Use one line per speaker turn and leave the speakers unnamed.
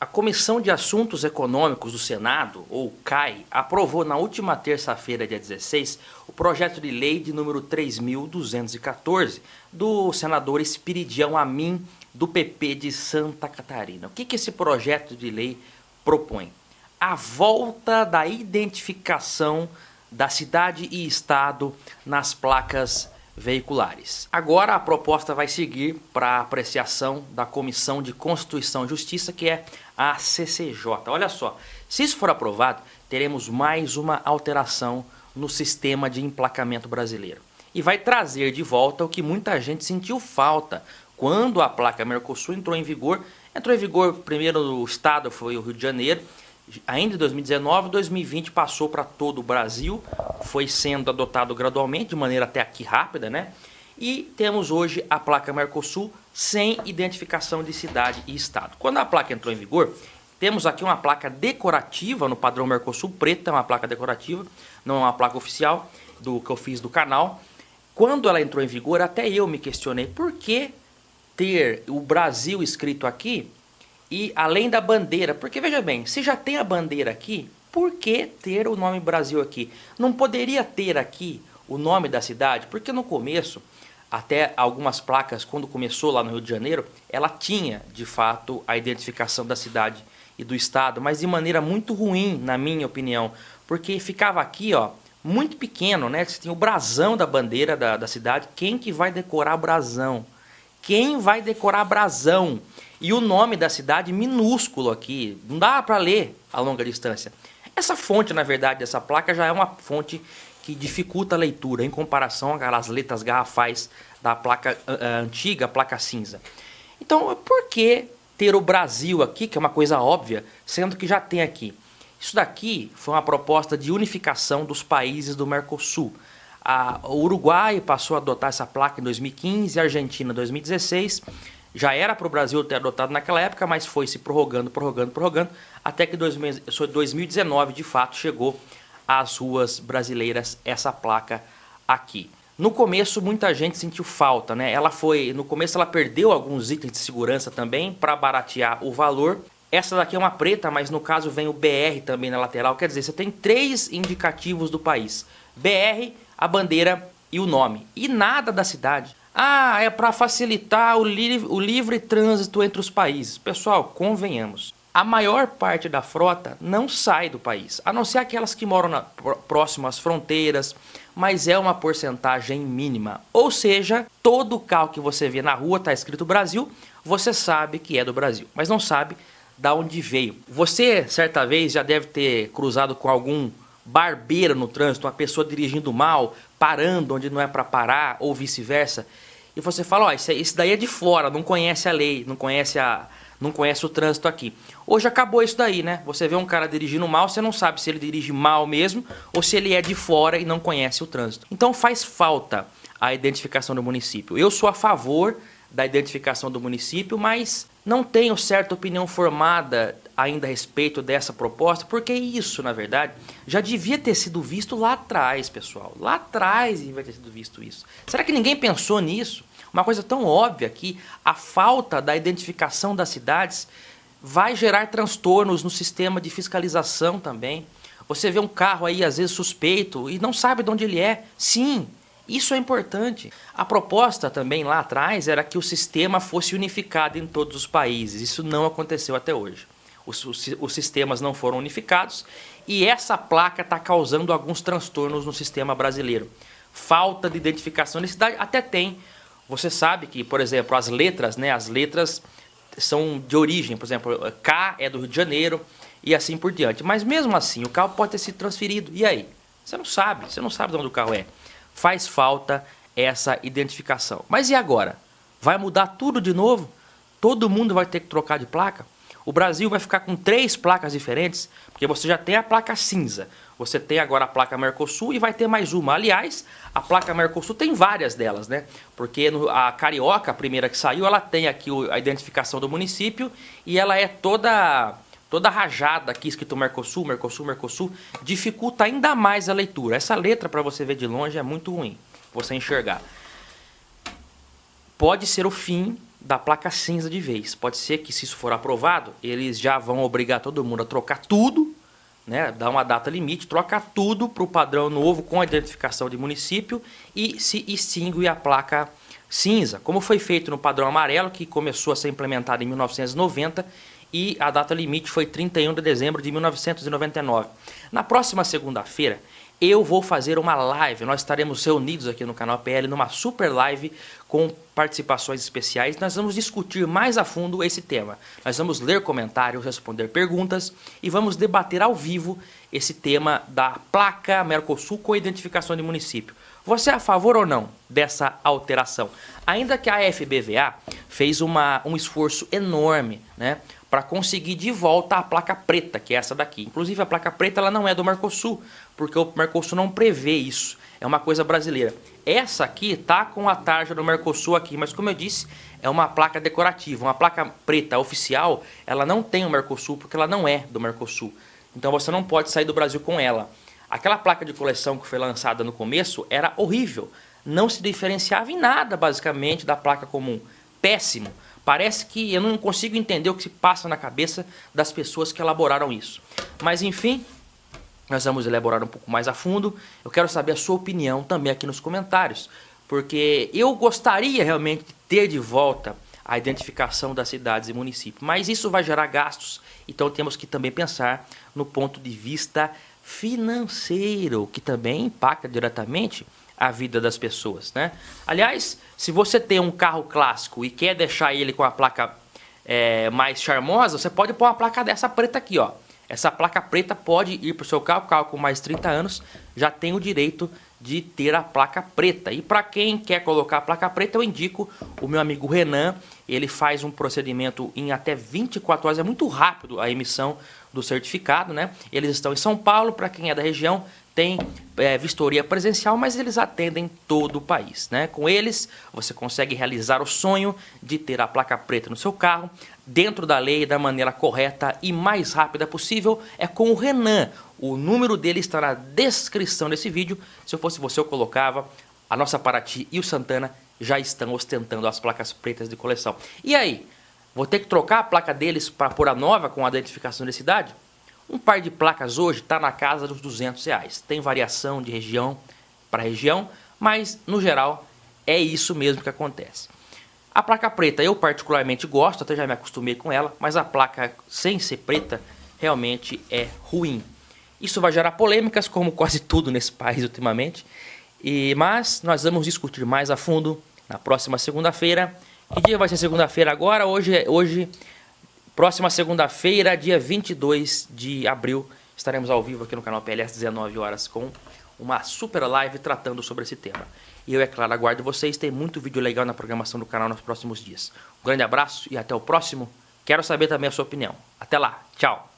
A Comissão de Assuntos Econômicos do Senado, ou CAE, aprovou na última terça-feira, dia 16, o projeto de lei de número 3.214 do senador Espiridião Amin, do PP de Santa Catarina. O que esse projeto de lei propõe? A volta da identificação da cidade e estado nas placas veiculares. Agora a proposta vai seguir para a apreciação da Comissão de Constituição e Justiça, que é a CCJ. Olha só, se isso for aprovado, teremos mais uma alteração no sistema de emplacamento brasileiro. E vai trazer de volta o que muita gente sentiu falta quando a placa Mercosul entrou em vigor. Entrou em vigor primeiro no estado, foi o Rio de Janeiro, ainda em 2019, 2020 passou para todo o Brasil, foi sendo adotado gradualmente, de maneira até aqui rápida, né? E temos hoje a placa Mercosul sem identificação de cidade e estado. Quando a placa entrou em vigor, temos aqui uma placa decorativa no padrão Mercosul, preta, uma placa decorativa, não é uma placa oficial do que eu fiz do canal. Quando ela entrou em vigor, até eu me questionei por que ter o Brasil escrito aqui e além da bandeira, porque veja bem, se já tem a bandeira aqui, por que ter o nome Brasil aqui? Não poderia ter aqui o nome da cidade? Porque no começo, até algumas placas, quando começou lá no Rio de Janeiro, ela tinha de fato a identificação da cidade e do estado, mas de maneira muito ruim, na minha opinião, porque ficava aqui, ó, muito pequeno, né? Você tem o brasão da bandeira da cidade, quem que vai decorar brasão? Quem vai decorar brasão? E o nome da cidade minúsculo aqui, não dá para ler a longa distância. Essa fonte, na verdade, dessa placa já é uma fonte que dificulta a leitura em comparação às letras garrafais da placa antiga, placa cinza. Então, por que ter o Brasil aqui, que é uma coisa óbvia, sendo que já tem aqui? Isso daqui foi uma proposta de unificação dos países do Mercosul. O Uruguai passou a adotar essa placa em 2015, a Argentina em 2016. Já era para o Brasil ter adotado naquela época, mas foi se prorrogando, até que 2019, de fato, chegou às ruas brasileiras essa placa aqui. No começo, muita gente sentiu falta, né? No começo ela perdeu alguns itens de segurança também para baratear o valor. Essa daqui é uma preta, mas no caso vem o BR também na lateral, quer dizer, você tem 3 indicativos do país. BR, a bandeira e o nome. E nada da cidade. Ah, é para facilitar o livre trânsito entre os países. Pessoal, convenhamos. A maior parte da frota não sai do país, a não ser aquelas que moram próximo às fronteiras, mas é uma porcentagem mínima. Ou seja, todo carro que você vê na rua está escrito Brasil, você sabe que é do Brasil, mas não sabe de onde veio. Você, certa vez, já deve ter cruzado com algum barbeiro no trânsito, uma pessoa dirigindo mal, parando onde não é para parar, ou vice-versa, e você fala, ó, isso daí é de fora, não conhece a lei, não conhece o trânsito aqui. Hoje acabou isso daí, né? Você vê um cara dirigindo mal, você não sabe se ele dirige mal mesmo, ou se ele é de fora e não conhece o trânsito. Então faz falta a identificação do município. Eu sou a favor da identificação do município, mas não tenho certa opinião formada ainda a respeito dessa proposta, porque isso, na verdade, já devia ter sido visto lá atrás, pessoal. Lá atrás devia ter sido visto isso. Será que ninguém pensou nisso? Uma coisa tão óbvia que a falta da identificação das cidades vai gerar transtornos no sistema de fiscalização também. Você vê um carro aí, às vezes, suspeito e não sabe de onde ele é. Sim, isso é importante. A proposta também lá atrás era que o sistema fosse unificado em todos os países. Isso não aconteceu até hoje. Os sistemas não foram unificados e essa placa está causando alguns transtornos no sistema brasileiro. Falta de identificação de cidade até tem. Você sabe que, por exemplo, as letras, né, as letras são de origem. Por exemplo, K é do Rio de Janeiro e assim por diante. Mas mesmo assim, o carro pode ter sido transferido. E aí? Você não sabe de onde o carro é. Faz falta essa identificação. Mas e agora? Vai mudar tudo de novo? Todo mundo vai ter que trocar de placa? O Brasil vai ficar com 3 placas diferentes, porque você já tem a placa cinza. Você tem agora a placa Mercosul e vai ter mais uma. Aliás, a placa Mercosul tem várias delas, né? Porque a Carioca, a primeira que saiu, ela tem aqui a identificação do município e ela é toda rajada aqui, escrito Mercosul, Mercosul, Mercosul. Dificulta ainda mais a leitura. Essa letra, para você ver de longe, é muito ruim você enxergar. Pode ser o fim da placa cinza de vez. Pode ser que, se isso for aprovado, eles já vão obrigar todo mundo a trocar tudo, né? Dar uma data limite, troca tudo para o padrão novo com a identificação de município e se extingue a placa cinza, como foi feito no padrão amarelo, que começou a ser implementado em 1990 e a data limite foi 31 de dezembro de 1999. Na próxima segunda-feira, eu vou fazer uma live, nós estaremos reunidos aqui no canal PL numa super live com participações especiais. Nós vamos discutir mais a fundo esse tema. Nós vamos ler comentários, responder perguntas e vamos debater ao vivo esse tema da placa Mercosul com identificação de município. Você é a favor ou não dessa alteração? Ainda que a FBVA fez um esforço enorme, né, para conseguir de volta a placa preta, que é essa daqui. Inclusive a placa preta ela não é do Mercosul, porque o Mercosul não prevê isso. É uma coisa brasileira. Essa aqui tá com a tarja do Mercosul aqui, mas como eu disse, é uma placa decorativa. Uma placa preta oficial, ela não tem o Mercosul, porque ela não é do Mercosul. Então você não pode sair do Brasil com ela. Aquela placa de coleção que foi lançada no começo era horrível. Não se diferenciava em nada, basicamente, da placa comum. Péssimo. Parece que eu não consigo entender o que se passa na cabeça das pessoas que elaboraram isso. Mas enfim, nós vamos elaborar um pouco mais a fundo. Eu quero saber a sua opinião também aqui nos comentários. Porque eu gostaria realmente de ter de volta a identificação das cidades e municípios. Mas isso vai gerar gastos. Então temos que também pensar no ponto de vista financeiro, que também impacta diretamente a vida das pessoas, né? Aliás, se você tem um carro clássico e quer deixar ele com a placa mais charmosa, você pode pôr uma placa dessa preta aqui, ó. Essa placa preta pode ir para o seu carro, carro com mais de 30 anos, já tem o direito de ter a placa preta. E para quem quer colocar a placa preta, eu indico o meu amigo Renan. Ele faz um procedimento em até 24 horas, é muito rápido a emissão do certificado, né? Eles estão em São Paulo, para quem é da região, tem vistoria presencial, mas eles atendem todo o país, né? Com eles, você consegue realizar o sonho de ter a placa preta no seu carro, dentro da lei, da maneira correta e mais rápida possível. É com o Renan. O número dele está na descrição desse vídeo. Se eu fosse você, eu colocava. A nossa Paraty e o Santana já estão ostentando as placas pretas de coleção. E aí? Vou ter que trocar a placa deles para pôr a nova com a identificação de cidade? Um par de placas hoje está na casa dos R$200. Tem variação de região para região, mas no geral é isso mesmo que acontece. A placa preta eu particularmente gosto, até já me acostumei com ela, mas a placa sem ser preta realmente é ruim. Isso vai gerar polêmicas, como quase tudo nesse país ultimamente, mas nós vamos discutir mais a fundo na próxima segunda-feira. Que dia vai ser segunda-feira agora? Hoje, próxima segunda-feira, dia 22 de abril, estaremos ao vivo aqui no canal PL às 19 horas com uma super live tratando sobre esse tema. E eu, é claro, aguardo vocês, tem muito vídeo legal na programação do canal nos próximos dias. Um grande abraço e até o próximo. Quero saber também a sua opinião. Até lá, tchau!